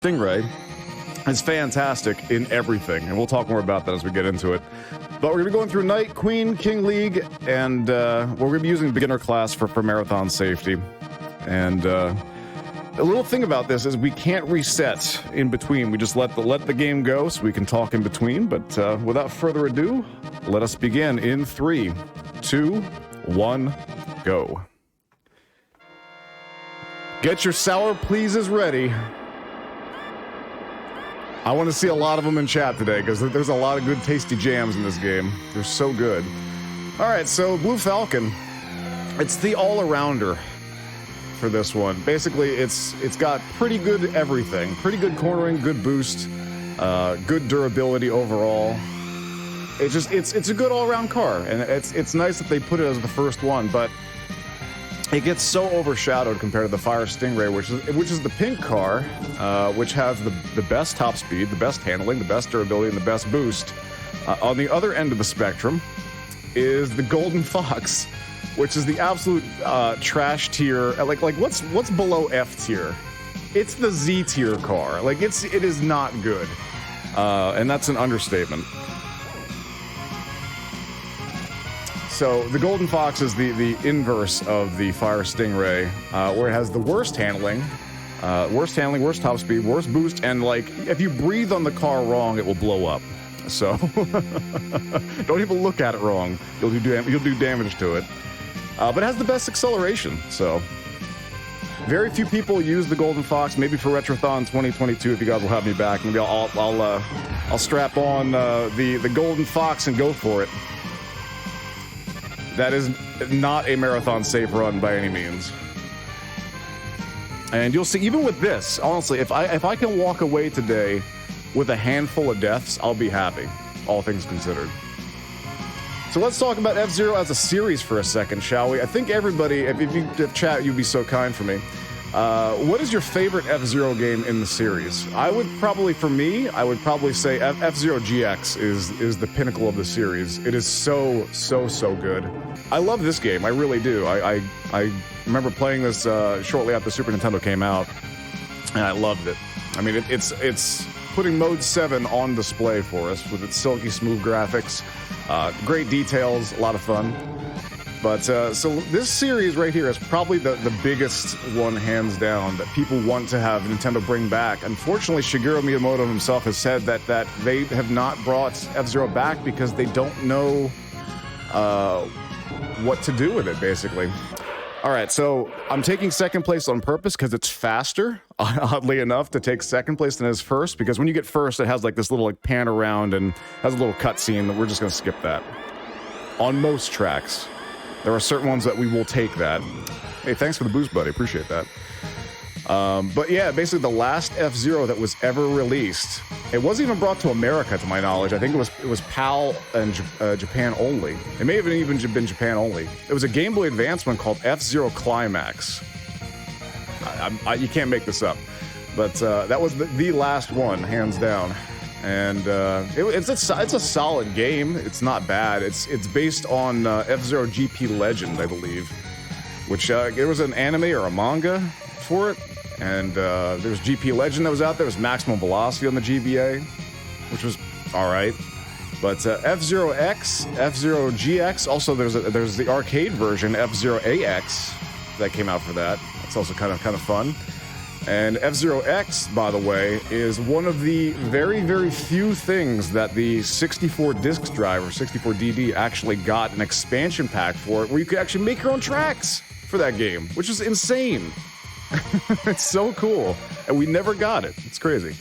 Stingray is fantastic in everything, and we'll talk more about that as we get into it. But we're going to be going through Knight, Queen, King League, and we're going to be using beginner class for marathon safety. And the little thing about this is we can't reset in between. We just let the game go so we can talk in between. But without further ado, let us begin in 3, 2, 1, go. Get your sour pleases ready. I want to see a lot of them in chat today because there's a lot of good tasty jams in this game. They're so good. All right, so Blue Falcon, it's the all-arounder for this one. Basically, it's got pretty good everything. Pretty good cornering, good boost, good durability overall. It's a good all-around car, and it's nice that they put it as the first one, but it gets so overshadowed compared to the Fire Stingray, which is the pink car, which has the best top speed, the best handling, the best durability, and the best boost. On the other end of the spectrum is the Golden Fox, which is the absolute trash tier. Like what's below F tier? It's the Z tier car. Like it is not good, and that's an understatement. So the Golden Fox is the inverse of the Fire Stingray, where it has the worst handling, worst top speed, worst boost, and like if you breathe on the car wrong, it will blow up. So don't even look at it wrong; you'll do damage to it. But it has the best acceleration. So very few people use the Golden Fox. Maybe for Retrothon 2022, if you guys will have me back, maybe I'll strap on the Golden Fox and go for it. That is not a marathon safe run by any means. And you'll see, even with this, honestly, if I can walk away today with a handful of deaths, I'll be happy, all things considered. So let's talk about F-Zero as a series for a second, shall we? I think everybody, if chat, you'd be so kind for me. What is your favorite F-Zero game in the series? I would probably say F-Zero GX is the pinnacle of the series. It is so good. I love this game, I really do. I remember playing this shortly after Super Nintendo came out, and I loved it. I mean, it's putting Mode 7 on display for us with its silky smooth graphics, great details, a lot of fun. But so this series right here is probably the biggest one, hands down, that people want to have Nintendo bring back. Unfortunately, Shigeru Miyamoto himself has said that they have not brought F-Zero back because they don't know what to do with it, basically. All right, so I'm taking second place on purpose because it's faster, oddly enough, to take second place than it is first, because when you get first, it has like this little like pan around and has a little cutscene that we're just going to skip that. On most tracks. There are certain ones that we will take that. Hey, thanks for the boost, buddy. Appreciate that. But yeah, basically the last F-Zero that was ever released, it wasn't even brought to America, to my knowledge. I think it was PAL and Japan only. It may have even been Japan only. It was a Game Boy Advance one called F-Zero Climax. You can't make this up. But that was the last one, hands down. And it's a solid game. It's not bad. It's based on F-Zero GP Legend, I believe, which there was an anime or a manga for it, and there was GP Legend that was out there. There was Maximum Velocity on the GBA, which was all right. But F-Zero X, F-Zero GX, also there's the arcade version F-Zero AX that came out for that. It's also kind of fun. And F-Zero X, by the way, is one of the very, very few things that the 64 disc drive, or 64DD, actually got an expansion pack for it, where you could actually make your own tracks for that game, which is insane. It's so cool. And we never got it. It's crazy.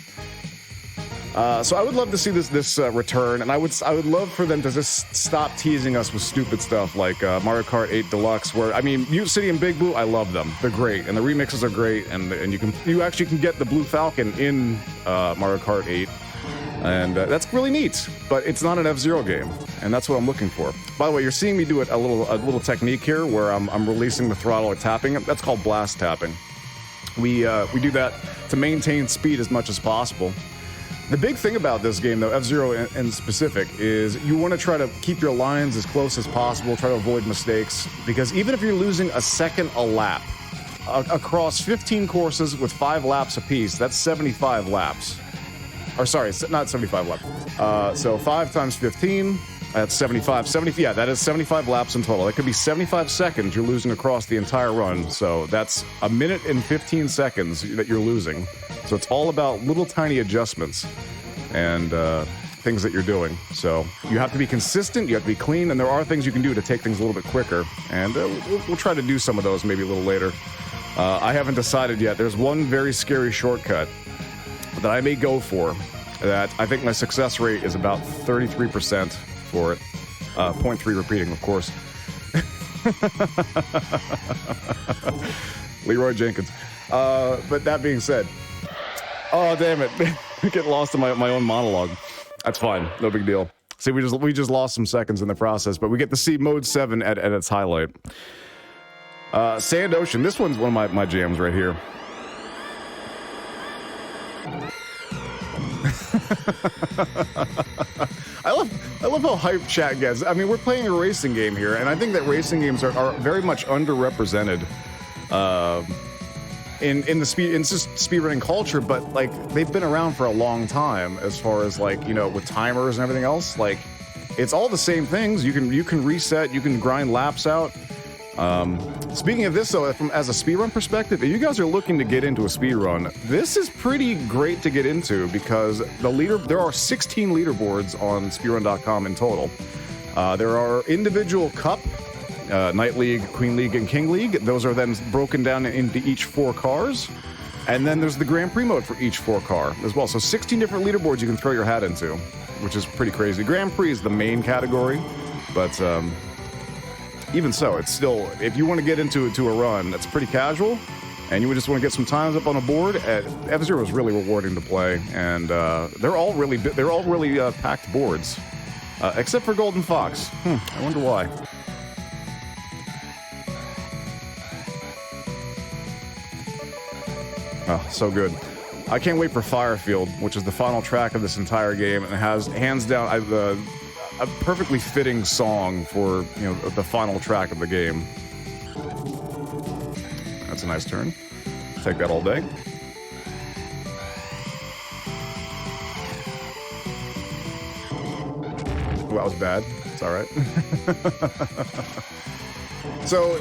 So I would love to see this return, and I would love for them to just stop teasing us with stupid stuff like Mario Kart 8 Deluxe, where, I mean, Mute City and Big Blue, I love them. They're great, and the remixes are great, and you actually can get the Blue Falcon in Mario Kart 8, and that's really neat. But it's not an F-Zero game, and that's what I'm looking for. By the way, you're seeing me do a little technique here where I'm releasing the throttle or tapping it. That's called blast tapping. We do that to maintain speed as much as possible. The big thing about this game, though, F-Zero in specific, is you want to try to keep your lines as close as possible, try to avoid mistakes, because even if you're losing a second a lap, across 15 courses with 5 laps apiece. That's 75 laps. Or sorry, not 75 laps. So 5 times 15, that's 75. Yeah, that is 75 laps in total. That could be 75 seconds you're losing across the entire run. So that's a minute and 15 seconds that you're losing. So it's all about little tiny adjustments and things that you're doing. So you have to be consistent, you have to be clean, and there are things you can do to take things a little bit quicker. And we'll try to do some of those maybe a little later. I haven't decided yet. There's one very scary shortcut that I may go for that I think my success rate is about 33% for it. 0.3 repeating, of course. Leroy Jenkins. But that being said, oh, damn it. I get lost in my own monologue. That's fine. No big deal. See, we just lost some seconds in the process, but we get to see Mode 7 at its highlight. Sand Ocean. This one's one of my jams right here. I love how hyped chat gets. I mean, we're playing a racing game here, and I think that racing games are very much underrepresented in the speedrunning culture, but like they've been around for a long time as far as like, you know, with timers and everything else. Like it's all the same things. You can reset, you can grind laps out. Speaking of this, though, as a speedrun perspective, if you guys are looking to get into a speedrun, this is pretty great to get into because there are 16 leaderboards on speedrun.com in total. There are individual cup, Night League, Queen League, and King League. Those are then broken down into each 4 cars. And then there's the Grand Prix mode for each 4 car as well. So 16 different leaderboards you can throw your hat into, which is pretty crazy. Grand Prix is the main category, but even so, it's still, if you want to get into a run that's pretty casual, and you just want to get some times up on a board, F-Zero is really rewarding to play, and they're all really packed boards, except for Golden Fox. I wonder why. Oh, so good. I can't wait for Firefield, which is the final track of this entire game, and it has, hands down, a perfectly fitting song for, you know, the final track of the game. That's a nice turn. Take that all day. Oh, that was bad. It's all right. So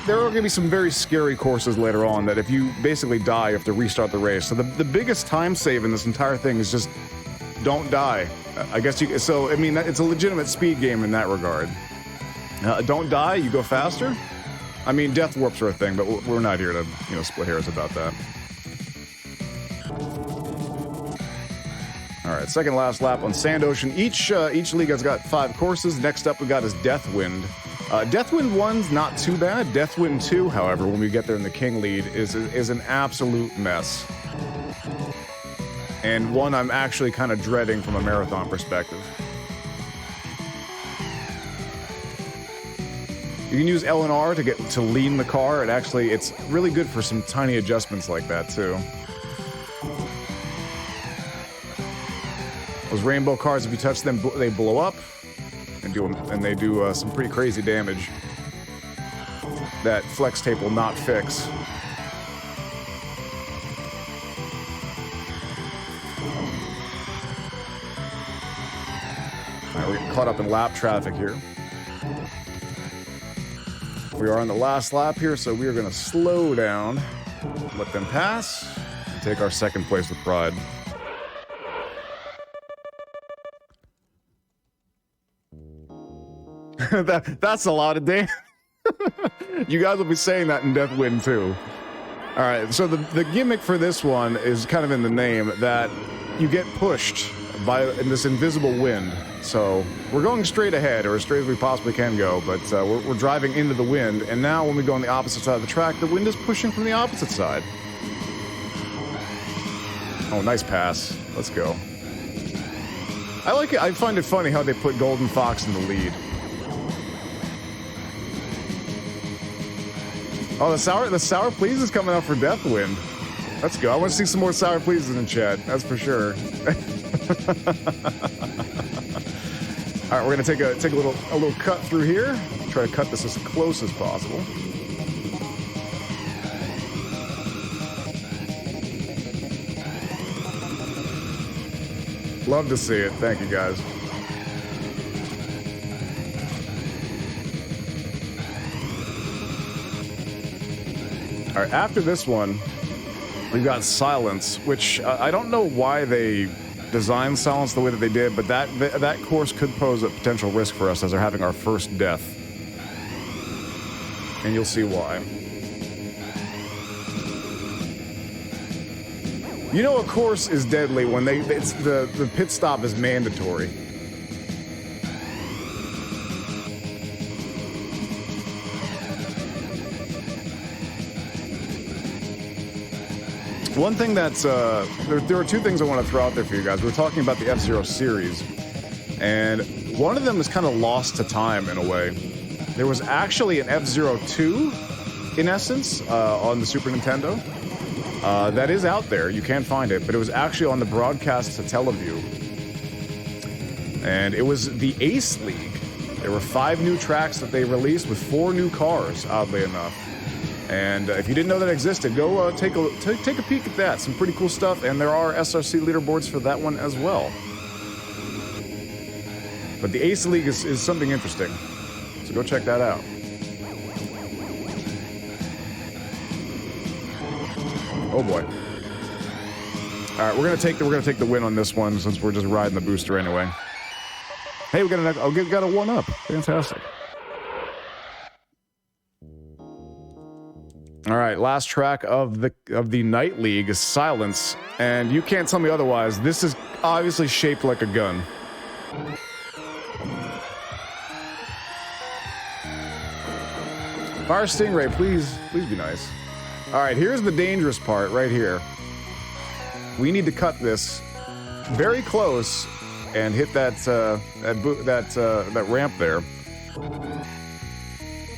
there are going to be some very scary courses later on that if you basically die, you have to restart the race. So the biggest time save in this entire thing is just don't die. I guess you, so I mean, it's a legitimate speed game in that regard. Don't die, you go faster. I mean, death warps are a thing, but we're not here to, you know, split hairs about that. All right, second last lap on Sand Ocean. Each league has got 5 courses. Next up we got is Deathwind. Deathwind 1's not too bad. Deathwind 2, however, when we get there in the King lead, is an absolute mess. And one I'm actually kind of dreading from a marathon perspective. You can use L and R to lean the car. It's really good for some tiny adjustments like that too. Those rainbow cars, if you touch them, they blow up and they do some pretty crazy damage that flex tape will not fix. We're getting caught up in lap traffic here. We are on the last lap here, so we are going to slow down, let them pass, and take our second place with pride. That's a lot of damage. You guys will be saying that in Deathwind too. All right, so the gimmick for this one is kind of in the name that you get pushed in this invisible wind. So we're going straight ahead, or as straight as we possibly can go, but we're driving into the wind, and now when we go on the opposite side of the track, the wind is pushing from the opposite side. Oh, nice pass. Let's go. I like it. I find it funny how they put Golden Fox in the lead. Oh, the sour please is coming out for Deathwind. Let's go. I want to see some more sour pleases in chat. That's for sure. All right, we're gonna take a little cut through here. Try to cut this as close as possible. Love to see it. Thank you, guys. All right, after this one, we've got Silence, which I don't know why they designed Silence the way that they did, but that course could pose a potential risk for us as they're having our first death. And you'll see why. You know a course is deadly when the pit stop is mandatory. One thing that's, there are two things I want to throw out there for you guys. We're talking about the F-Zero series, and one of them is kind of lost to time in a way. There was actually an F-Zero 2, in essence, on the Super Nintendo. That is out there, you can find it, but it was actually on the broadcast to Teleview. And it was the Ace League. There were 5 new tracks that they released with 4 new cars, oddly enough. And if you didn't know that existed, go take a peek at that. Some pretty cool stuff, and there are SRC leaderboards for that one as well. But the Ace League is something interesting, so go check that out. Oh boy! All right, we're gonna take the win on this one since we're just riding the booster anyway. Hey, we got a 1-up. Fantastic. All right, last track of the Night League is Silence, and you can't tell me otherwise. This is obviously shaped like a gun. Fire Stingray, please be nice. All right, here's the dangerous part right here. We need to cut this very close and hit that ramp there.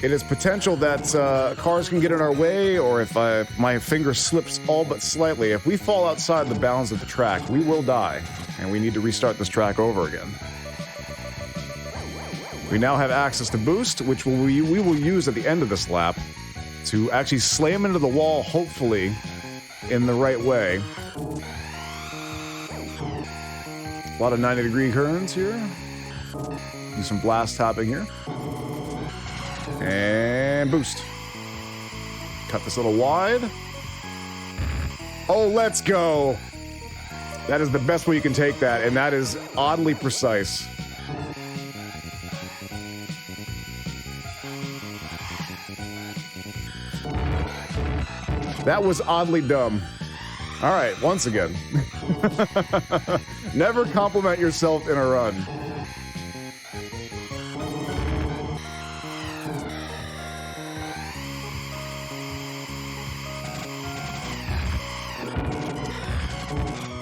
It is potential that cars can get in our way, or if my finger slips all but slightly, if we fall outside the bounds of the track, we will die, and we need to restart this track over again. We now have access to Boost, which we will use at the end of this lap to actually slam into the wall, hopefully, in the right way. A lot of 90-degree turns here. Do some blast topping here. And boost. Cut this a little wide. Oh, let's go. That is the best way you can take that, and that is oddly precise. That was oddly dumb. All right, once again. Never compliment yourself in a run.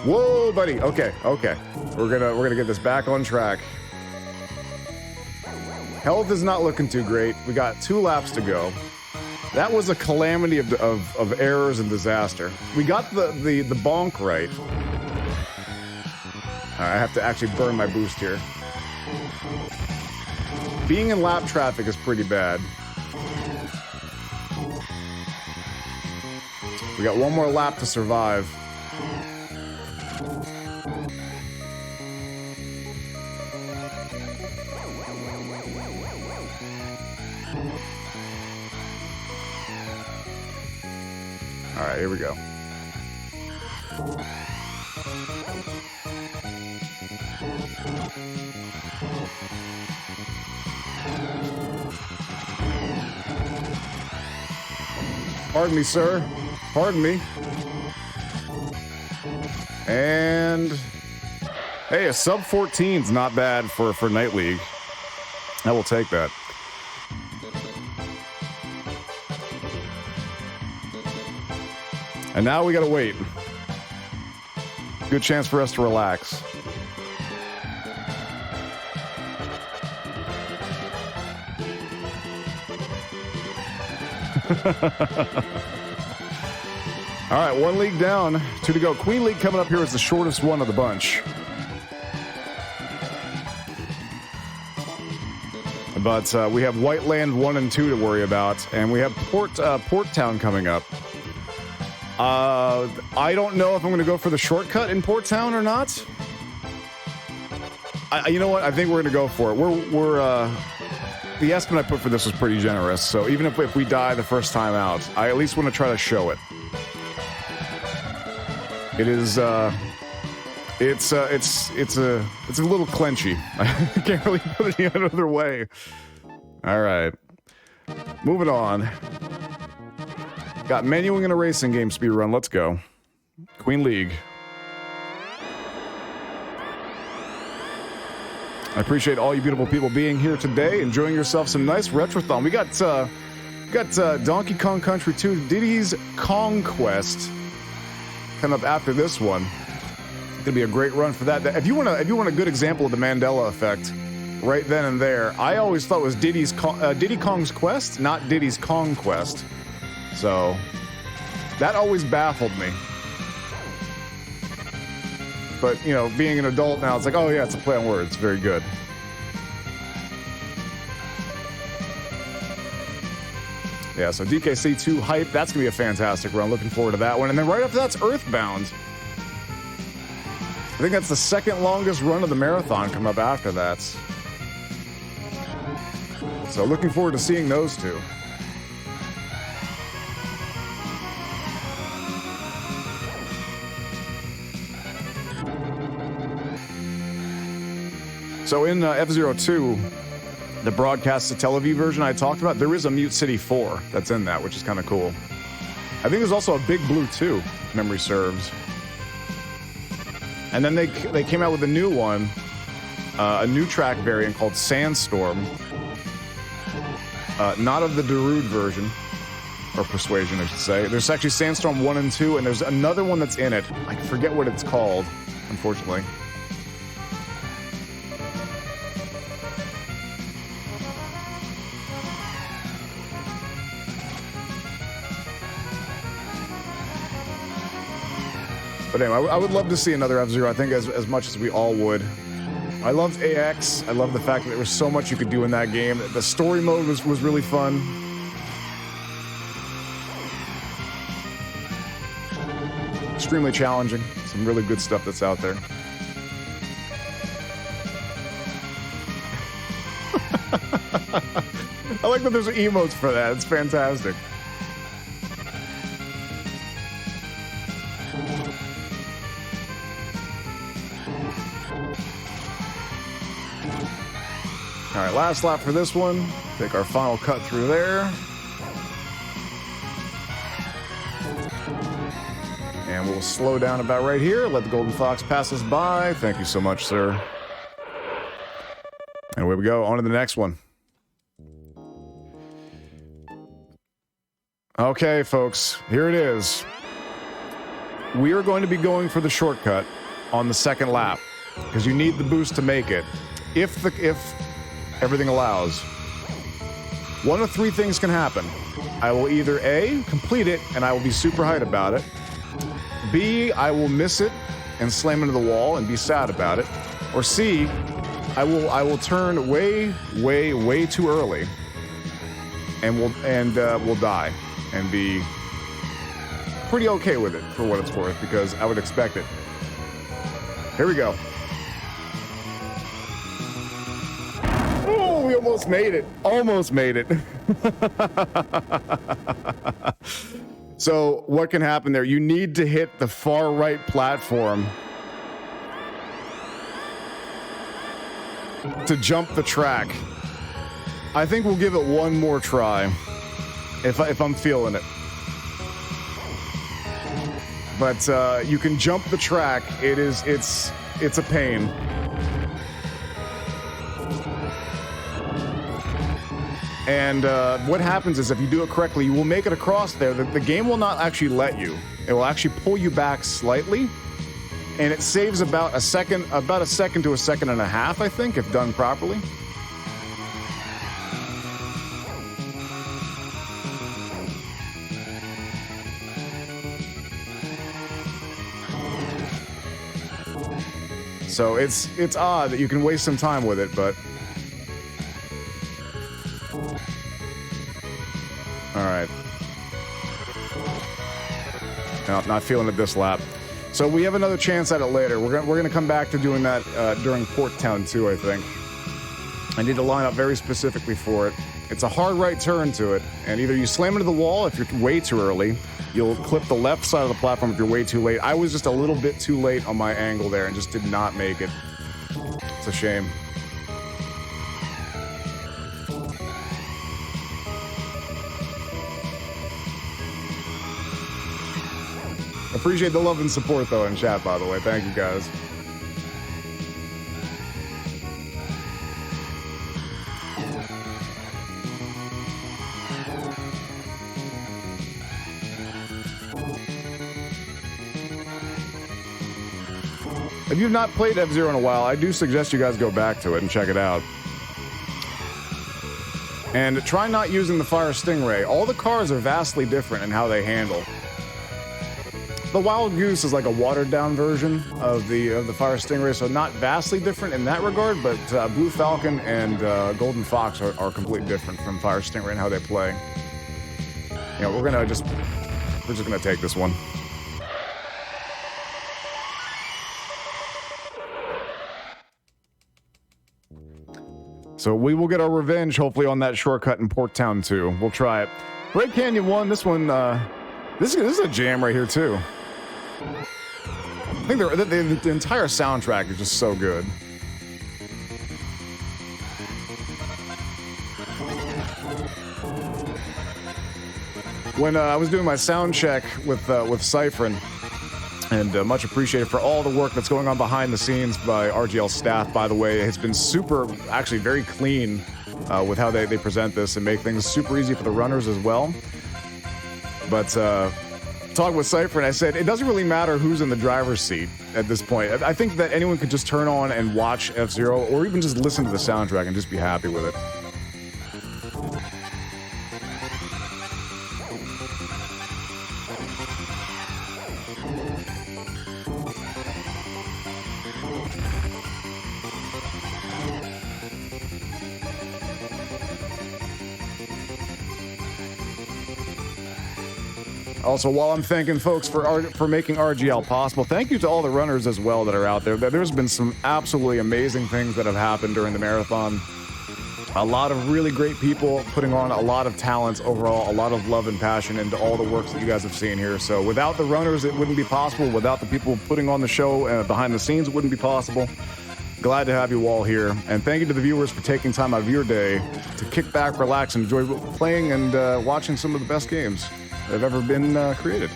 Whoa, buddy. Okay. We're gonna get this back on track. Health is not looking too great. We got 2 laps to go. That was a calamity of errors and disaster. We got the bonk right. I have to actually burn my boost here. Being in lap traffic is pretty bad. We got 1 more lap to survive. All right, here we go. Pardon me, sir. Pardon me. And hey, a sub 14's not bad for Night League. I will take that. And now we gotta wait. Good chance for us to relax. All right, 1 league down, 2 to go. Queen League coming up here is the shortest one of the bunch. But we have White Land 1 and 2 to worry about, and we have Port Town coming up. I don't know if I'm going to go for the shortcut in Port Town or not. You know what? I think we're gonna go for it. The estimate I put for this was pretty generous. So even if we die the first time out, I at least want to try to show it. It is. It's a little clenchy. I can't really put it any other way. All right, moving on. Got menuing in a racing game speedrun. Let's go. Queen League. I appreciate all you beautiful people being here today, enjoying yourself some nice Retrothon. We got Donkey Kong Country 2, Diddy's Kong Quest coming up after this one. It's gonna be a great run for that. If you want a good example of the Mandela effect, right then and there, I always thought it was Diddy Kong's Quest, not Diddy's Kong Quest. So that always baffled me. But, you know, being an adult now, it's like, oh yeah, it's a play on words. Very good. Yeah, so DKC 2 hype. That's going to be a fantastic run. Looking forward to that one. And then right after that's Earthbound. I think that's the second longest run of the marathon come up after that. So looking forward to seeing those two. So in F-Zero 2, the broadcast to television version I talked about, there is a Mute City 4 that's in that, which is kind of cool. I think there's also a Big Blue 2, if memory serves. And then they came out with a new one, a new track variant called Sandstorm. Not of the Darude version, or Persuasion, I should say. There's actually Sandstorm 1 and 2, and there's another one that's in it. I forget what it's called, unfortunately. But anyway, I would love to see another F-Zero, I think, as much as we all would. I loved AX. I love the fact that there was so much you could do in that game. The story mode was really fun. Extremely challenging. Some really good stuff that's out there. I like that there's emotes for that. It's fantastic. All right, last lap for this one. Take our final cut through there. And we'll slow down about right here. Let the Golden Fox pass us by. Thank you so much, sir. And away we go. On to the next one. Okay, folks. Here it is. We are going to be going for the shortcut on the second lap because you need the boost to make it. If everything allows. One of three things can happen. I will either A, complete it, and I will be super hyped about it. B, I will miss it and slam into the wall and be sad about it. Or C, I will turn way too early and will die and be pretty okay with it for what it's worth because I would expect it. Here we go. Oh, we almost made it. Almost made it. So what can happen there? You need to hit the far right platform to jump the track. I think we'll give it one more try if I'm feeling it. But you can jump the track. It's a pain. And what happens is if you do it correctly, you will make it across there. The game will not actually let you. It will actually pull you back slightly. And it saves about a second to a second and a half, I think, if done properly. So it's odd that you can waste some time with it, but... All right. No, not feeling it this lap. So we have another chance at it later. We're gonna come back to doing that during Port Town 2, I think. I need to line up very specifically for it. It's a hard right turn to it, and either you slam into the wall if you're way too early, you'll clip the left side of the platform if you're way too late. I was just a little bit too late on my angle there and just did not make it. It's a shame. Appreciate the love and support, though, in chat, by the way. Thank you, guys. If you've not played F-Zero in a while, I do suggest you guys go back to it and check it out. And try not using the Fire Stingray. All the cars are vastly different in how they handle. The Wild Goose is like a watered-down version of the Fire Stingray, so not vastly different in that regard, but Blue Falcon and Golden Fox are completely different from Fire Stingray and how they play. You know, we're just gonna take this one. So we will get our revenge, hopefully, on that shortcut in Port Town 2. We'll try it. Red Canyon 1, this one, this is a jam right here, too. I think the entire soundtrack is just so good. When I was doing my sound check with Cyphrin, and much appreciated for all the work that's going on behind the scenes by RGL staff, by the way. It's been super, actually very clean with how they present this and make things super easy for the runners as well. But talking with Cyphrin, I said, it doesn't really matter who's in the driver's seat at this point. I think that anyone could just turn on and watch F-Zero, or even just listen to the soundtrack and just be happy with it. Also, while I'm thanking folks for making RGL possible, thank you to all the runners as well that are out there. There's been some absolutely amazing things that have happened during the marathon. A lot of really great people putting on a lot of talents overall, a lot of love and passion into all the works that you guys have seen here. So without the runners, it wouldn't be possible. Without the people putting on the show behind the scenes, it wouldn't be possible. Glad to have you all here. And thank you to the viewers for taking time out of your day to kick back, relax, and enjoy playing and watching some of the best games that have ever been created.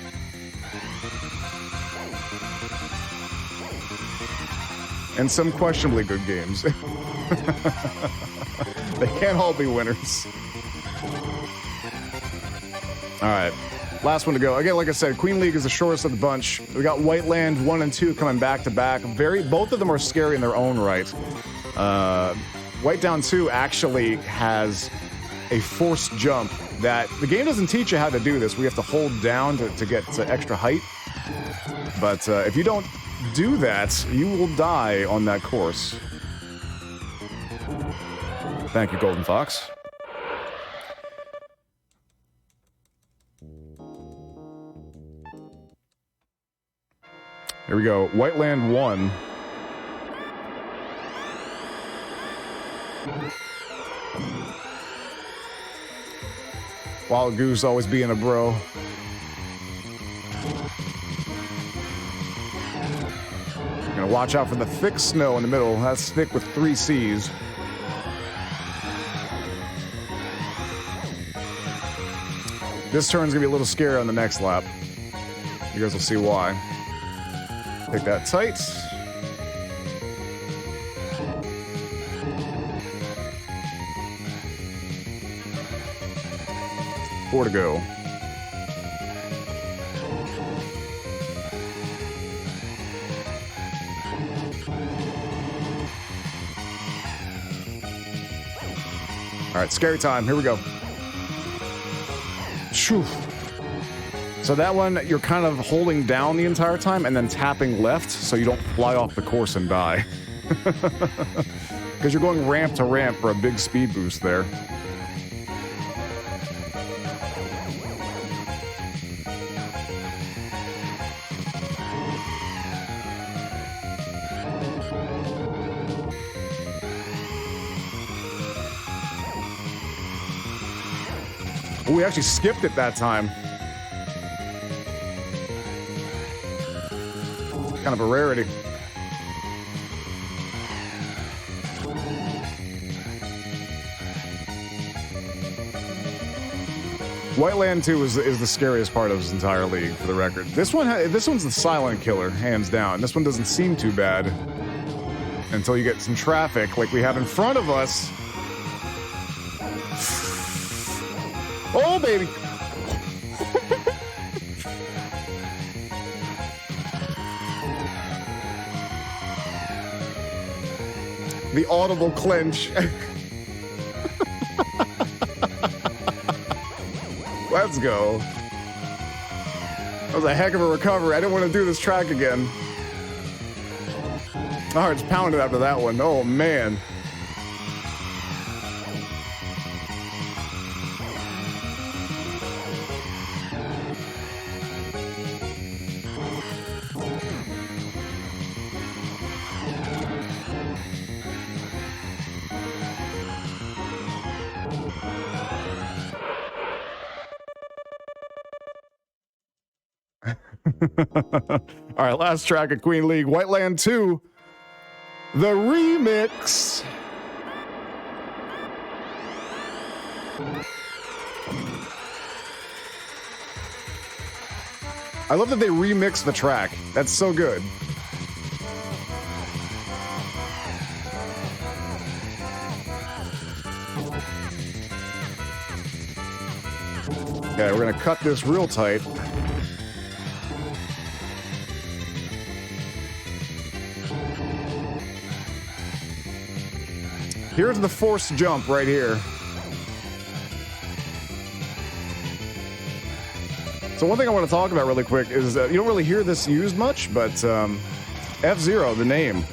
And some questionably good games. They can't all be winners. All right, last one to go. Again, like I said, Queen League is the shortest of the bunch. We got Whiteland 1 and 2 coming back to back. Both of them are scary in their own right. White Down 2 actually has a forced jump that the game doesn't teach you how to do this. We have to hold down to get to extra height. But if you don't do that, you will die on that course. Thank you, Golden Fox. Here we go. Whiteland 1. Wild Goose always being a bro. Gonna watch out for the thick snow in the middle. That's thick with 3 C's. This turn's gonna be a little scary on the next lap. You guys will see why. Take that tight. Four to go. All right, scary time. Here we go. Shoo. So that one, you're kind of holding down the entire time and then tapping left so you don't fly off the course and die. Because you're going ramp to ramp for a big speed boost there. We actually skipped it that time. Kind of a rarity. Whiteland 2 is the scariest part of this entire league, for the record. This one's the silent killer, hands down. This one doesn't seem too bad until you get some traffic like we have in front of us. Oh, baby! The audible clinch. Let's go. That was a heck of a recovery. I didn't want to do this track again. My heart's pounded after that one. Oh, man. All right, last track of Queen League, Whiteland 2, the remix. I love that they remix the track. That's so good. Okay, we're gonna cut this real tight. Here's the forced jump right here. So one thing I want to talk about really quick is you don't really hear this used much, but F-Zero, the name,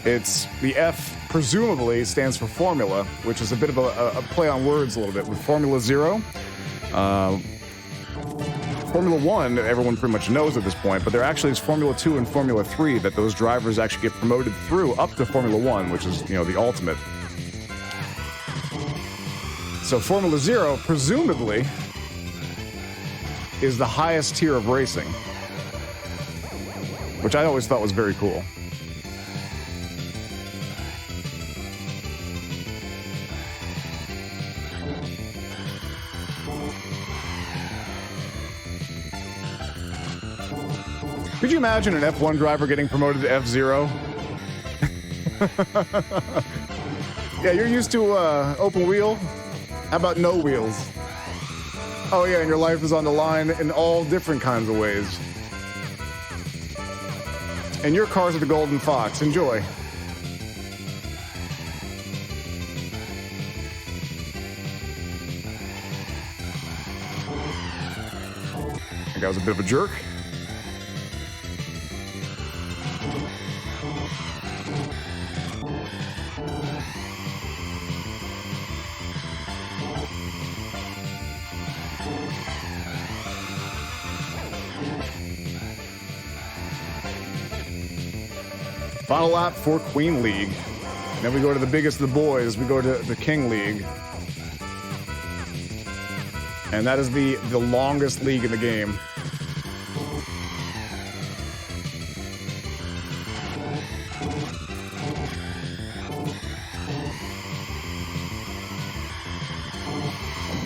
it's the F presumably stands for formula, which is a bit of a play on words a little bit with Formula Zero. Formula One, everyone pretty much knows at this point, but there actually is Formula 2 and Formula 3 that those drivers actually get promoted through up to Formula 1, which is, the ultimate. So Formula Zero, presumably, is the highest tier of racing, which I always thought was very cool. Could you imagine an F1 driver getting promoted to F-Zero? Yeah, you're used to open wheel. How about no wheels? Oh yeah, and your life is on the line in all different kinds of ways. And your car's are the Golden Fox. Enjoy. I think I was a bit of a jerk. Final lap for Queen League. Then we go to the biggest of the boys. We go to the King League. And that is the longest league in the game.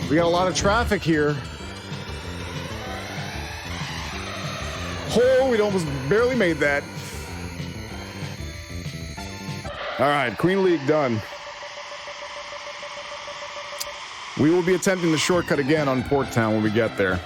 We got a lot of traffic here. Oh, we almost barely made that. All right, Queen League done. We will be attempting the shortcut again on Porttown when we get there.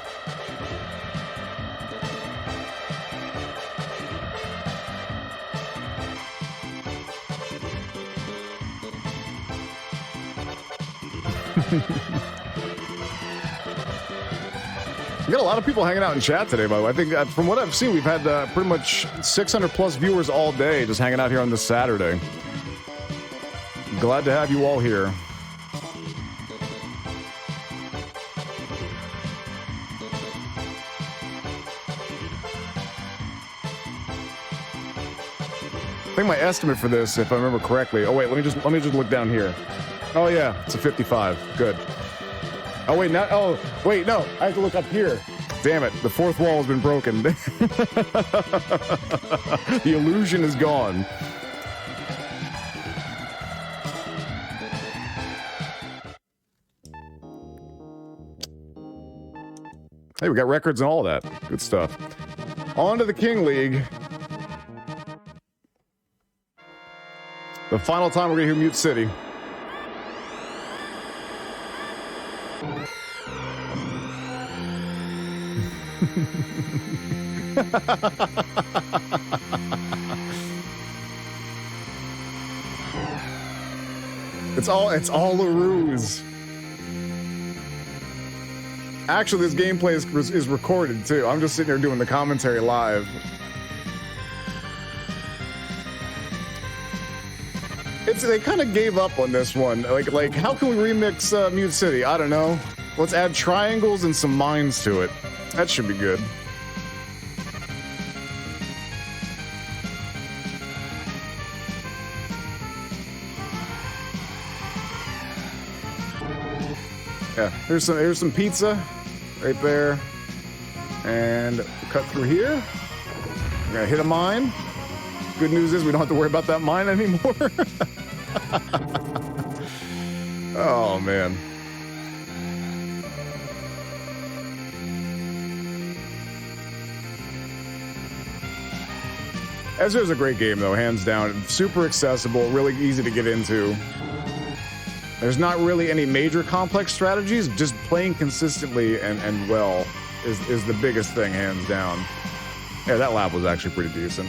We got a lot of people hanging out in chat today, by the way. I think from what I've seen, we've had pretty much 600 plus viewers all day just hanging out here on this Saturday. Glad to have you all here. I think my estimate for this, if I remember correctly. Oh wait, let me just look down here. Oh yeah, it's a 55. Good. Oh, wait, not. Oh, wait, no. I have to look up here. Damn it. The fourth wall has been broken. The illusion is gone. Hey, we got records and all that. Good stuff. On to the King League. The final time we're going to hear Mute City. It's all a ruse. Actually, this gameplay is recorded too. I'm just sitting here doing the commentary live. They kind of gave up on this one. Like how can we remix Mute City? I don't know. Let's add triangles and some mines to it. That should be good. Yeah, here's some pizza right there. And cut through here. We're gonna hit a mine. Good news is we don't have to worry about that mine anymore. Oh, man. Ezra's a great game, though, hands down. Super accessible, really easy to get into. There's not really any major complex strategies, just playing consistently and well is the biggest thing, hands down. Yeah, that lab was actually pretty decent.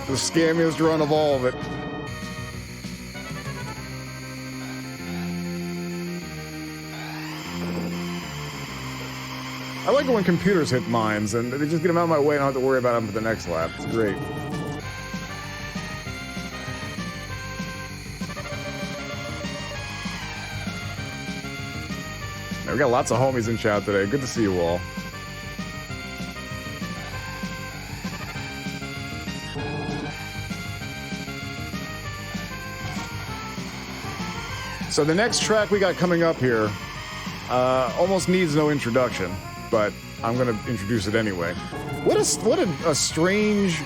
The scammiest run of all of it. I like it when computers hit mines and they just get them out of my way and I don't have to worry about them for the next lap. It's great. Yeah, we got lots of homies in chat today. Good to see you all. So the next track we got coming up here almost needs no introduction, but I'm going to introduce it anyway. What a strange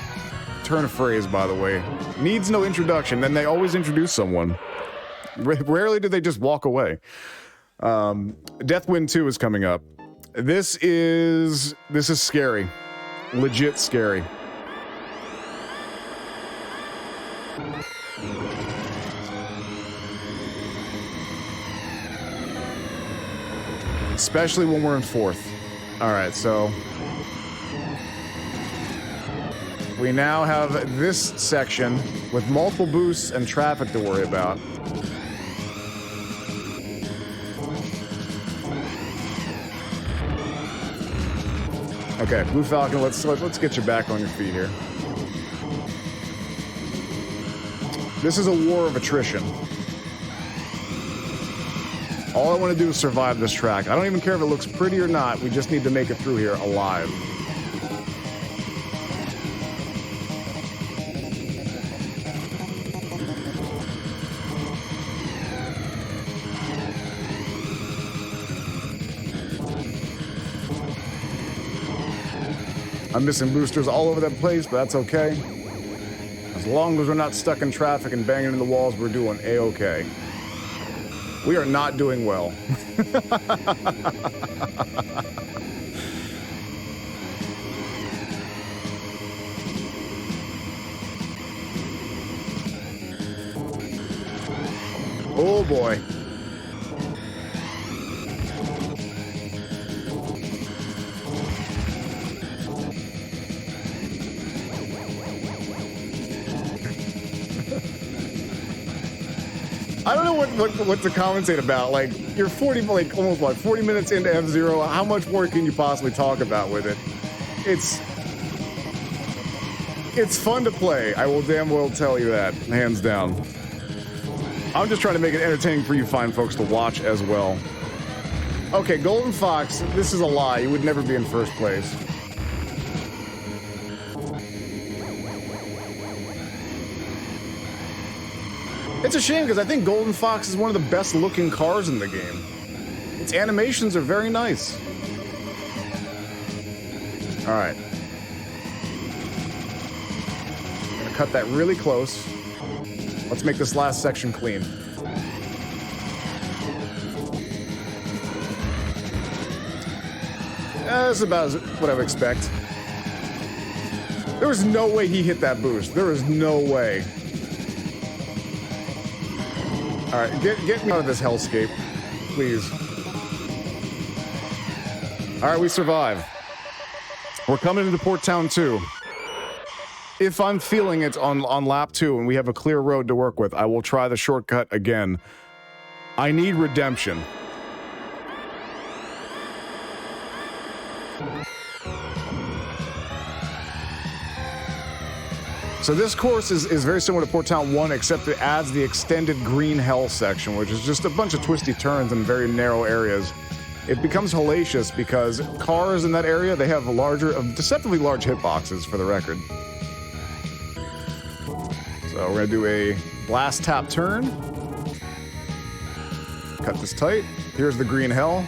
turn of phrase, by the way. Needs no introduction, then they always introduce someone. Rarely do they just walk away. Deathwind 2 is coming up. This is scary. Legit scary. Especially when we're in fourth. All right, so we now have this section with multiple boosts and traffic to worry about. Okay, Blue Falcon, let's get you back on your feet here. This is a war of attrition. All I want to do is survive this track. I don't even care if it looks pretty or not. We just need to make it through here alive. I'm missing boosters all over that place, but that's okay. As long as we're not stuck in traffic and banging into the walls, we're doing A-okay. We are not doing well. Oh boy. I don't know what to commentate about. Like, you're 40 minutes into F-Zero. How much more can you possibly talk about with it? It's fun to play. I will damn well tell you that, hands down. I'm just trying to make it entertaining for you fine folks to watch as well. Okay, Golden Fox, this is a lie. You would never be in first place. It's a shame because I think Golden Fox is one of the best looking cars in the game. Its animations are very nice. All right. I'm gonna cut that really close. Let's make this last section clean. That's about what I would expect. There was no way he hit that boost. There was no way. All right, get me out of this hellscape, please. All right, we survive. We're coming into Port Town 2. If I'm feeling it on lap 2 and we have a clear road to work with, I will try the shortcut again. I need redemption. So this course is very similar to Port Town 1, except it adds the extended green hell section, which is just a bunch of twisty turns in very narrow areas. It becomes hellacious because cars in that area, they have deceptively large hitboxes, for the record. So we're gonna do a blast tap turn. Cut this tight. Here's the green hell.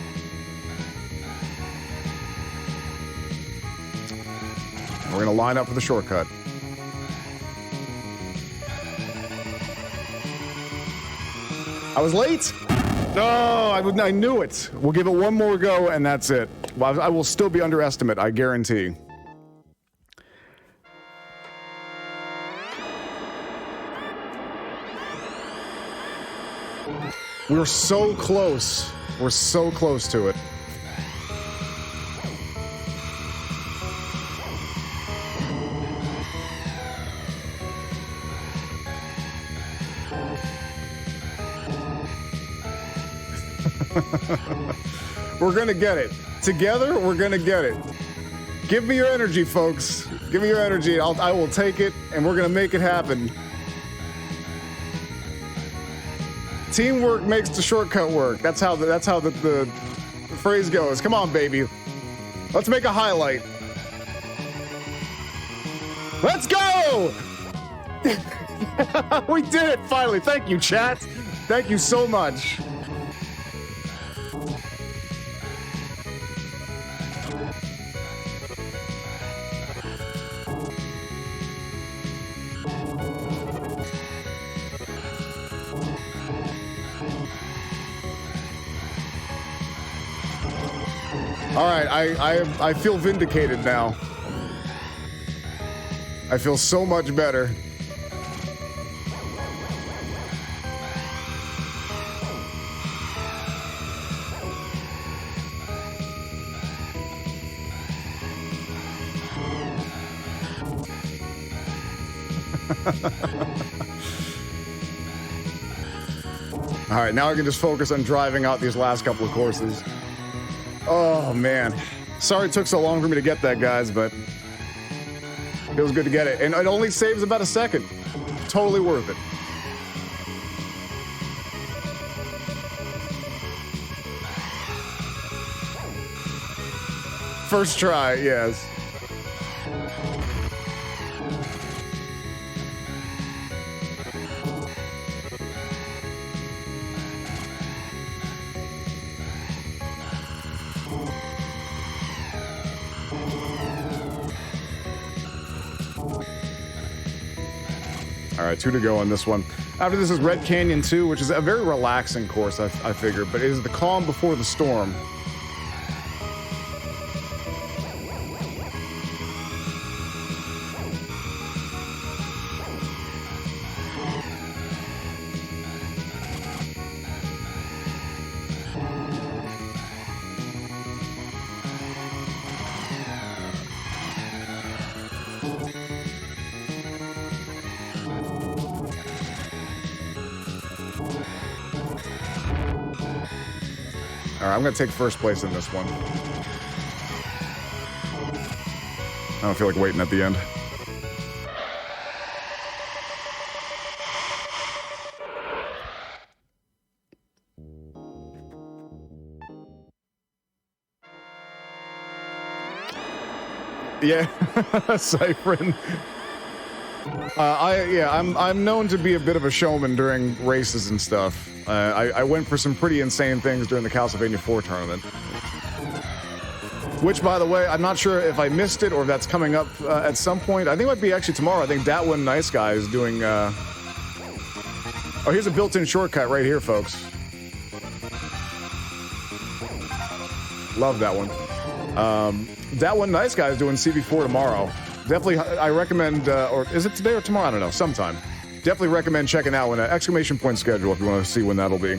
And we're gonna line up for the shortcut. I was late? No, I knew it. We'll give it one more go, and that's it. I will still be underestimate, I guarantee. We're so close. We're so close to it. We're gonna get it. Together, we're gonna get it. Give me your energy, folks. Give me your energy. I will take it, and we're gonna make it happen. Teamwork makes the shortcut work. That's how the phrase goes. Come on, baby. Let's make a highlight. Let's go! We did it finally. Thank you, chat. Thank you so much. All right, I feel vindicated now. I feel so much better. All right, now I can just focus on driving out these last couple of courses. Oh, man. Sorry it took so long for me to get that, guys, but feels good to get it. And it only saves about a second. Totally worth it. First try, yes. All right, 2 to go on this one. After this is Red Canyon 2, which is a very relaxing course, I figure, but it is the calm before the storm. All right, I'm going to take first place in this one. I don't feel like waiting at the end. Yeah, Cyprin. I'm known to be a bit of a showman during races and stuff. I went for some pretty insane things during the Castlevania 4 tournament. Which, by the way, I'm not sure if I missed it or if that's coming up at some point. I think it might be actually tomorrow. I think Datwin Nice Guy is doing... Oh, here's a built-in shortcut right here, folks. Love that one. Datwin Nice Guy is doing CV4 tomorrow. Definitely, I recommend... or is it today or tomorrow? I don't know. Sometime. Definitely recommend checking out an exclamation point schedule if you want to see when that'll be.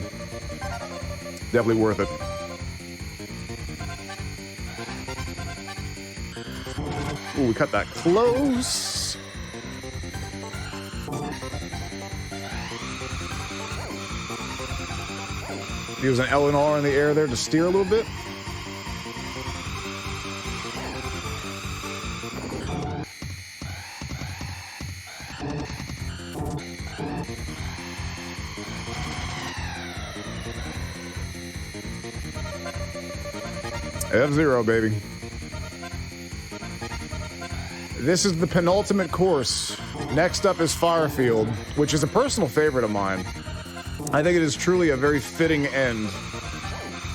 Definitely worth it. Ooh, we cut that close. Use an L and R in the air there to steer a little bit. F-Zero, baby. This is the penultimate course. Next up is Firefield, which is a personal favorite of mine. I think it is truly a very fitting end.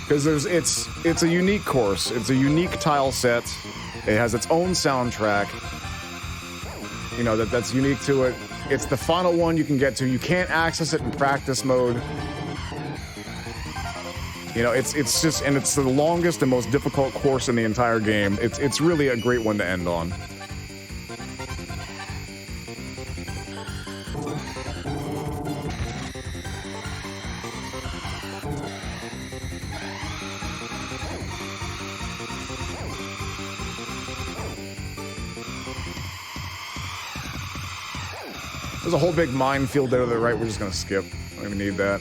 Because it's a unique course. It's a unique tile set. It has its own soundtrack. You know, that's unique to it. It's the final one you can get to. You can't access it in practice mode. You know, it's just, and it's the longest and most difficult course in the entire game. It's really a great one to end on. There's a whole big minefield there to the right. We're just gonna skip. I don't even need that.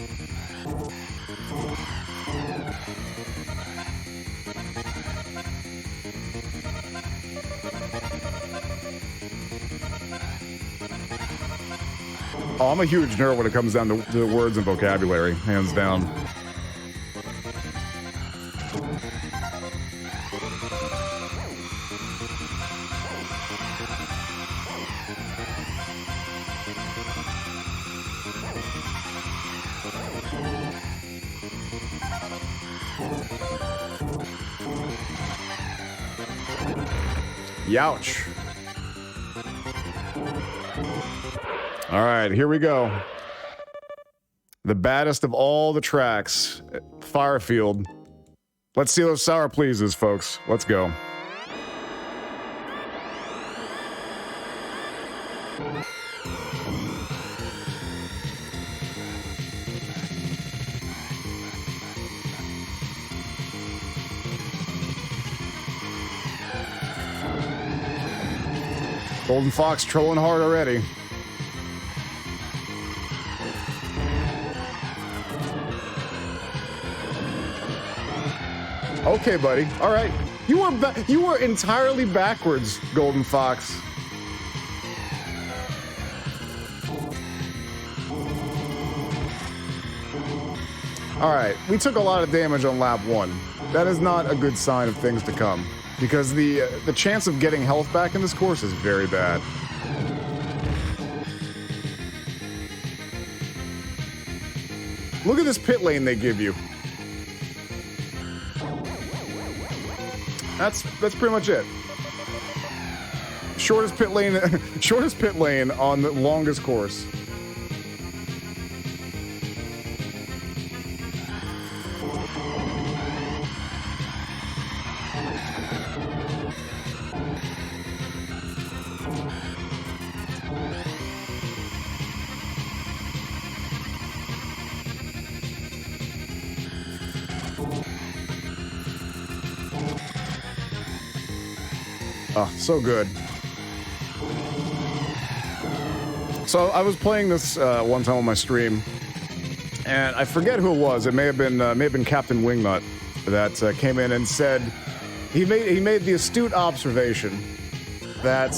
Oh, I'm a huge nerd when it comes down to words and vocabulary, hands down. Youch. All right, here we go. The baddest of all the tracks, Firefield. Let's see those sour pleases, folks. Let's go. Golden Fox trolling hard already. Okay, buddy. All right. You were entirely backwards, Golden Fox. All right. We took a lot of damage on lap 1. That is not a good sign of things to come, because the chance of getting health back in this course is very bad. Look at this pit lane they give you. That's pretty much it. Shortest pit lane, shortest pit lane on the longest course. Oh, so good. So I was playing this one time on my stream, and I forget who it was. It may have been Captain Wingnut that came in and said he made the astute observation that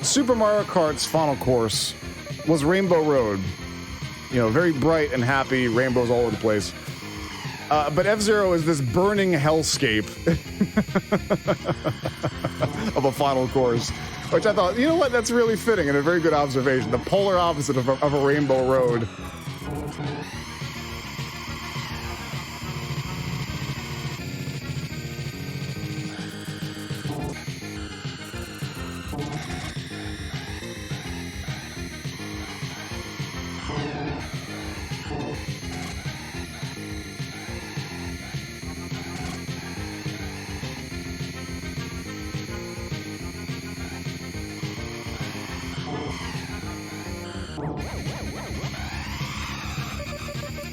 Super Mario Kart's final course was Rainbow Road. You know, very bright and happy, rainbows all over the place. But F-Zero is this burning hellscape of a final course, which I thought, you know what, that's really fitting and a very good observation. The polar opposite of a rainbow road.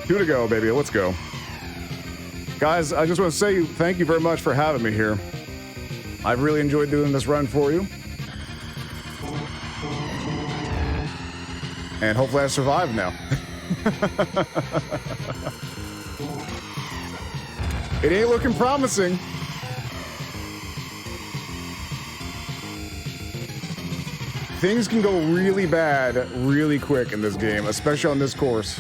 Two to go, baby. Let's go. Guys, I just want to say thank you very much for having me here. I've really enjoyed doing this run for you. And hopefully I survive now. It ain't looking promising. Things can go really bad really quick in this game, especially on this course.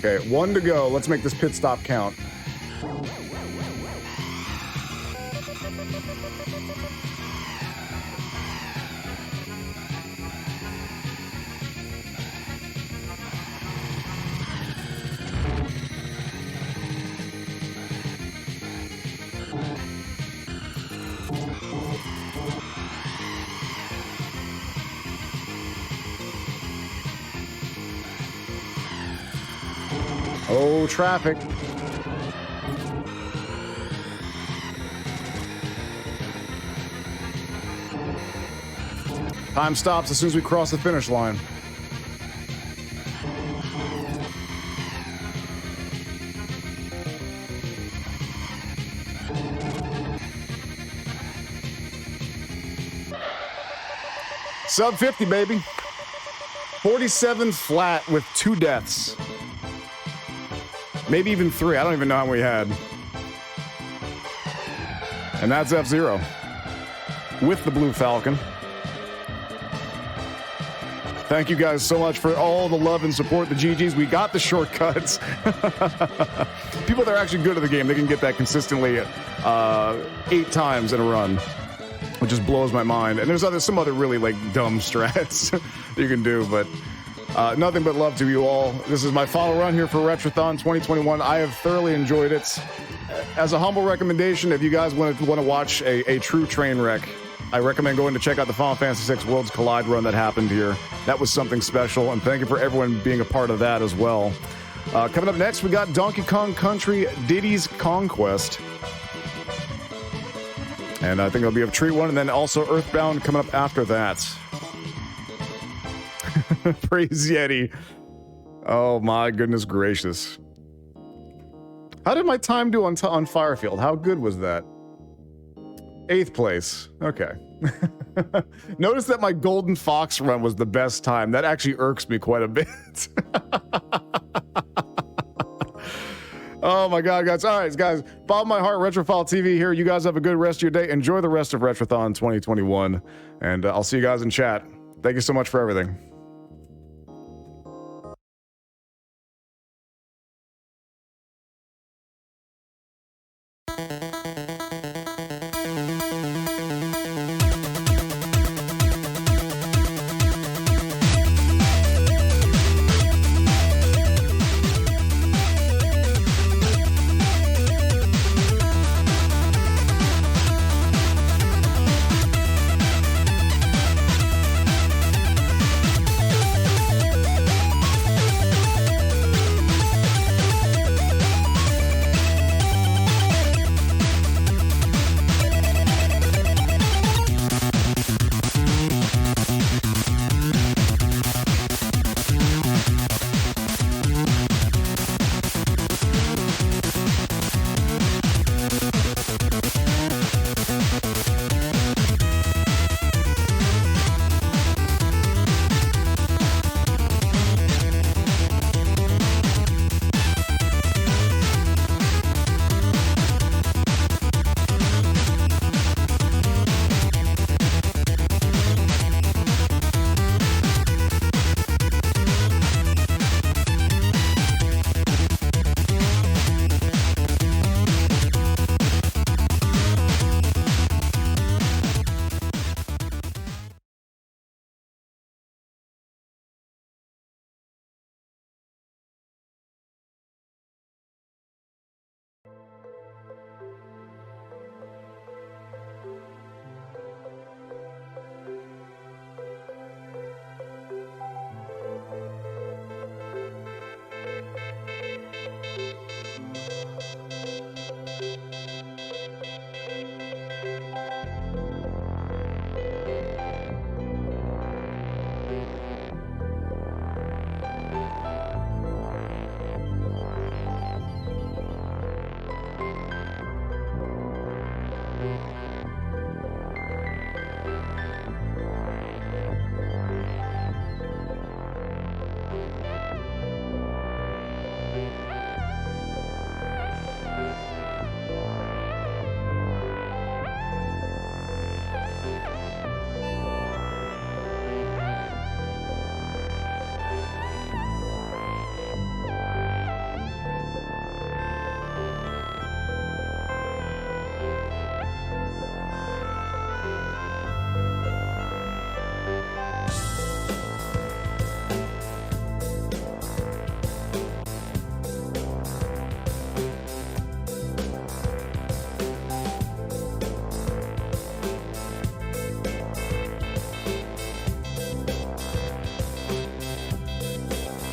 Okay, 1 to go. Let's make this pit stop count. Oh, traffic. Time stops as soon as we cross the finish line. Sub 50, baby. 47 flat with 2 deaths. Maybe even 3. I don't even know how many we had. And that's F-Zero with the Blue Falcon. Thank you guys so much for all the love and support. The GGs, we got the shortcuts. People that are actually good at the game, they can get that consistently 8 times in a run, which just blows my mind. And there's some other really like dumb strats you can do, but nothing but love to you all. This is my final run here for Retrothon 2021. I have thoroughly enjoyed it. As a humble recommendation, if you guys want to watch a true train wreck, I recommend going to check out the Final Fantasy VI Worlds Collide run that happened here. That was something special, and thank you for everyone being a part of that as well. Coming up next, we got Donkey Kong Country Diddy's Conquest. And I think it'll be a treat one, and then also Earthbound coming up after that. Praise Yeti. Oh my goodness gracious. How did my time do on Firefield? How good was that? 8th place. Okay. Notice that my Golden Fox run was the best time. That actually irks me quite a bit. Oh my God, guys. All right, guys. Follow my heart, retrophiletv here. You guys have a good rest of your day. Enjoy the rest of Retrothon 2021. And I'll see you guys in chat. Thank you so much for everything.